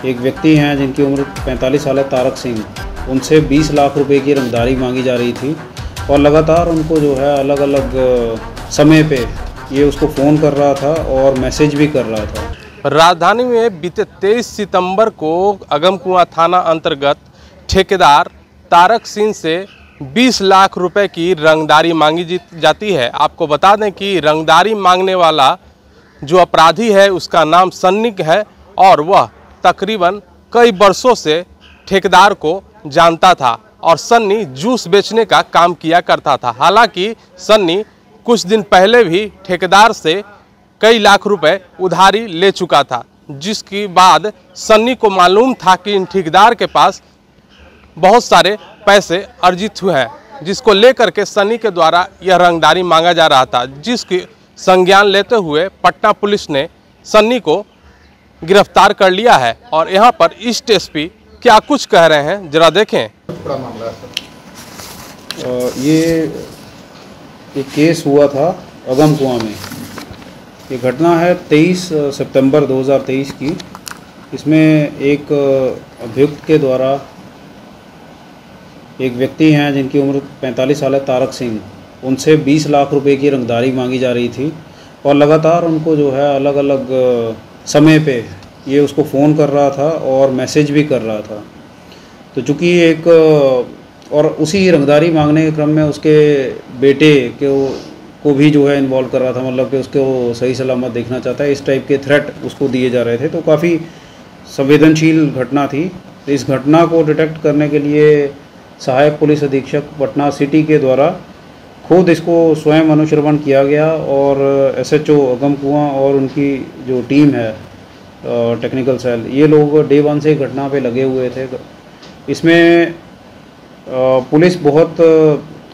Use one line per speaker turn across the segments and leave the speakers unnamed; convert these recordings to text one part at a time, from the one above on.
एक व्यक्ति हैं जिनकी उम्र 45 साल है, तारक सिंह। उनसे 20 लाख रुपए की रंगदारी मांगी जा रही थी और लगातार उनको जो है अलग अलग समय पे ये उसको फ़ोन कर रहा था और मैसेज भी कर रहा था।
राजधानी में बीते 23 सितंबर को अगमकुआं थाना अंतर्गत ठेकेदार तारक सिंह से 20 लाख रुपए की रंगदारी मांगी जाती है। आपको बता दें कि रंगदारी मांगने वाला जो अपराधी है उसका नाम सन्नी है और वह तकरीबन कई वर्षों से ठेकेदार को जानता था और सन्नी जूस बेचने का काम किया करता था। हालांकि सन्नी कुछ दिन पहले भी ठेकेदार से कई लाख रुपए उधारी ले चुका था, जिसके बाद सन्नी को मालूम था कि इन ठेकेदार के पास बहुत सारे पैसे अर्जित हुए हैं, जिसको लेकर के सन्नी के द्वारा यह रंगदारी मांगा जा रहा था, जिसकी संज्ञान लेते हुए पटना पुलिस ने सन्नी को गिरफ्तार कर लिया है। और यहाँ पर ईस्ट एसपी क्या कुछ कह रहे हैं जरा देखें।
ये एक केस हुआ था अगमकुआं में। ये घटना है 23 सितंबर 2023 की। इसमें एक अभियुक्त के द्वारा एक व्यक्ति हैं जिनकी उम्र 45 साल है, तारक सिंह। उनसे 20 लाख रुपए की रंगदारी मांगी जा रही थी और लगातार उनको जो है अलग अलग समय पे ये उसको फ़ोन कर रहा था और मैसेज भी कर रहा था। तो चूँकि एक और उसी रंगदारी मांगने के क्रम में उसके बेटे को भी जो है इन्वॉल्व कर रहा था, मतलब कि उसको सही सलामत देखना चाहता है, इस टाइप के थ्रेट उसको दिए जा रहे थे। तो काफ़ी संवेदनशील घटना थी। तो इस घटना को डिटेक्ट करने के लिए सहायक पुलिस अधीक्षक पटना सिटी के द्वारा खुद इसको स्वयं अनुश्रवण किया गया और एसएचओ अगमकुआं और उनकी जो टीम है टेक्निकल सेल, ये लोग डे 1 से घटना पे लगे हुए थे। इसमें पुलिस बहुत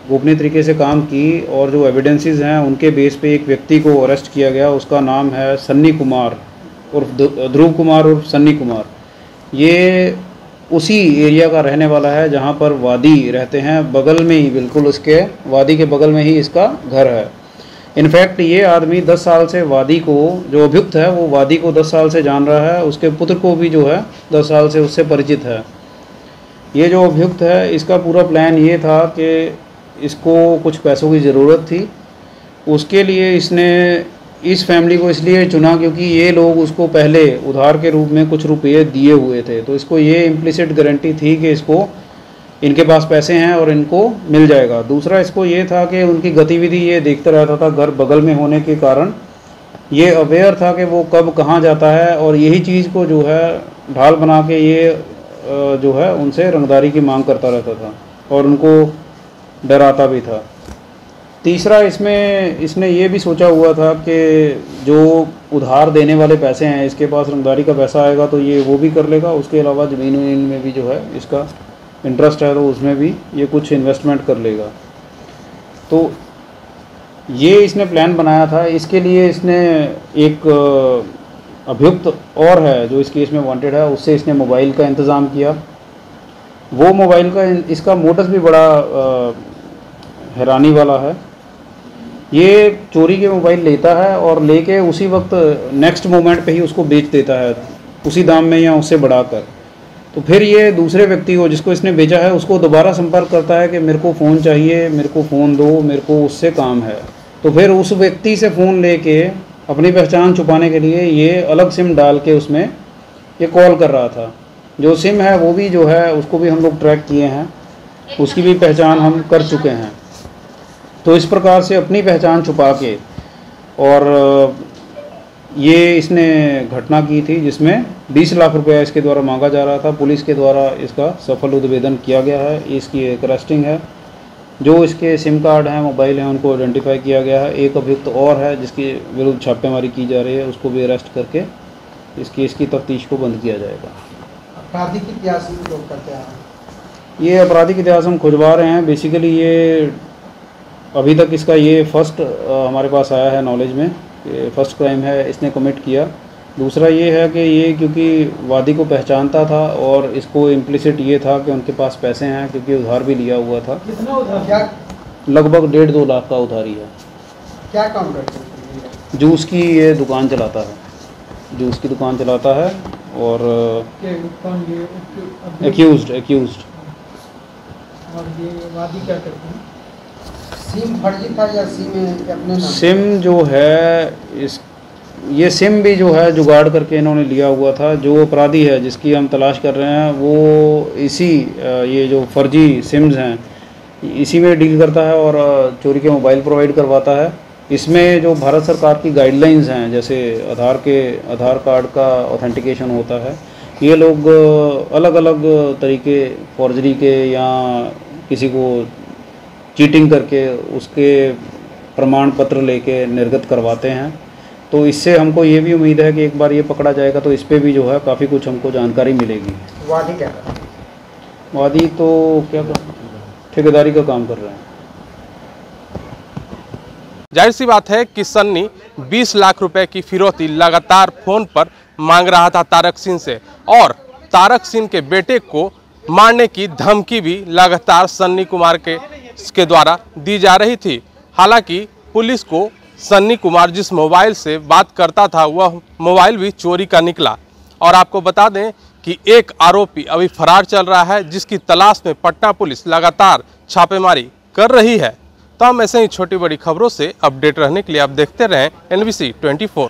गोपनीय तरीके से काम की और जो एविडेंसेस हैं उनके बेस पे एक व्यक्ति को अरेस्ट किया गया। उसका नाम है सन्नी कुमार उर्फ ध्रुव कुमार उर्फ सन्नी कुमार। ये उसी एरिया का रहने वाला है जहाँ पर वादी रहते हैं, बगल में ही, बिल्कुल उसके वादी के बगल में ही इसका घर है। इनफैक्ट ये आदमी 10 साल से वादी को, जो अभियुक्त है वो वादी को 10 साल से जान रहा है, उसके पुत्र को भी जो है 10 साल से उससे परिचित है। ये जो अभियुक्त है इसका पूरा प्लान ये था कि इसको कुछ पैसों की ज़रूरत थी। उसके लिए इसने इस फैमिली को इसलिए चुना क्योंकि ये लोग उसको पहले उधार के रूप में कुछ रुपये दिए हुए थे। तो इसको ये इम्प्लिसिट गारंटी थी कि इसको इनके पास पैसे हैं और इनको मिल जाएगा। दूसरा इसको ये था कि उनकी गतिविधि ये देखता रहता था, घर बगल में होने के कारण ये अवेयर था कि वो कब कहाँ जाता है और यही चीज़ को जो है ढाल बना के ये जो है उनसे रंगदारी की मांग करता रहता था और उनको डराता भी था। तीसरा इसने ये भी सोचा हुआ था कि जो उधार देने वाले पैसे हैं, इसके पास रंगदारी का पैसा आएगा तो ये वो भी कर लेगा। उसके अलावा ज़मीन वमीन में भी जो है इसका इंटरेस्ट है तो उसमें भी ये कुछ इन्वेस्टमेंट कर लेगा। तो ये इसने प्लान बनाया था। इसके लिए इसने एक अभियुक्त और है जो इस केस में वांटेड है, उससे इसने मोबाइल का इंतज़ाम किया। वो मोबाइल का इसका मोटिव भी बड़ा हैरानी वाला है। ये चोरी के मोबाइल लेता है और लेके उसी वक्त नेक्स्ट मोमेंट पे ही उसको बेच देता है, उसी दाम में या उससे बढ़ाकर। तो फिर ये दूसरे व्यक्ति को जिसको इसने बेचा है उसको दोबारा संपर्क करता है कि मेरे को फ़ोन चाहिए, मेरे को फ़ोन दो, मेरे को उससे काम है। तो फिर उस व्यक्ति से फ़ोन लेके अपनी पहचान छुपाने के लिए ये अलग सिम डाल के उसमें ये कॉल कर रहा था। जो सिम है वो भी जो है उसको भी हम लोग ट्रैक किए हैं, उसकी भी पहचान हम कर चुके हैं। तो इस प्रकार से अपनी पहचान छुपा के और ये इसने घटना की थी जिसमें 20 लाख रुपया इसके द्वारा मांगा जा रहा था। पुलिस के द्वारा इसका सफल उद्भेदन किया गया है। इसकी एक अरेस्टिंग है। जो इसके सिम कार्ड हैं, मोबाइल हैं, उनको आइडेंटिफाई किया गया है। एक अभियुक्त और है जिसके विरुद्ध छापेमारी की जा रही है, उसको भी अरेस्ट करके इस केस की तफ्तीश को बंद किया जाएगा।
आपराधिक इतिहास लोग करते हैं,
ये आपराधिक इतिहास हम खुजवा रहे हैं। बेसिकली ये अभी तक इसका ये फर्स्ट हमारे पास आया है नॉलेज में, फर्स्ट क्राइम है इसने कमिट किया। दूसरा ये है कि ये क्योंकि वादी को पहचानता था और इसको इम्प्लिसिट ये था कि उनके पास पैसे हैं क्योंकि उधार भी लिया हुआ था।
कितना उधार? क्या
लगभग 1.5-2 लाख का उधारी है।
क्या काम करते हैं?
जूस की ये दुकान चलाता है, जूस की दुकान चलाता है। और
के कौन ये
एक्यूज्ड
और ये वादी क्या करते हैं? सिम फर्जी था या सिम अपने नाम?
सिम जो है ये सिम भी जो है जुगाड़ करके इन्होंने लिया हुआ था। जो अपराधी है जिसकी हम तलाश कर रहे हैं वो इसी ये जो फर्जी सिम्स हैं इसी में डील करता है और चोरी के मोबाइल प्रोवाइड करवाता है। इसमें जो भारत सरकार की गाइडलाइंस हैं, जैसे आधार कार्ड का ऑथेंटिकेशन होता है, ये लोग अलग अलग तरीके फॉर्जरी के या किसी को चीटिंग करके उसके प्रमाण पत्र लेके निर्गत करवाते हैं। तो इससे हमको ये भी उम्मीद है कि एक बार ये पकड़ा जाएगा तो इस पे भी जो है काफ़ी कुछ हमको जानकारी मिलेगी।
वादी क्या करते हैं?
वादी तो क्या ठेकेदारी का काम कर रहे हैं।
जाहिर सी बात है कि सन्नी 20 लाख रुपए की फिरौती लगातार फोन पर मांग रहा था तारक सिंह से, और तारक सिंह के बेटे को मारने की धमकी भी लगातार सन्नी कुमार के द्वारा दी जा रही थी। हालांकि पुलिस को सन्नी कुमार जिस मोबाइल से बात करता था वह मोबाइल भी चोरी का निकला। और आपको बता दें कि एक आरोपी अभी फरार चल रहा है, जिसकी तलाश में पटना पुलिस लगातार छापेमारी कर रही है। तो हम ऐसे ही छोटी बड़ी खबरों से अपडेट रहने के लिए आप देखते रहें NBC 24।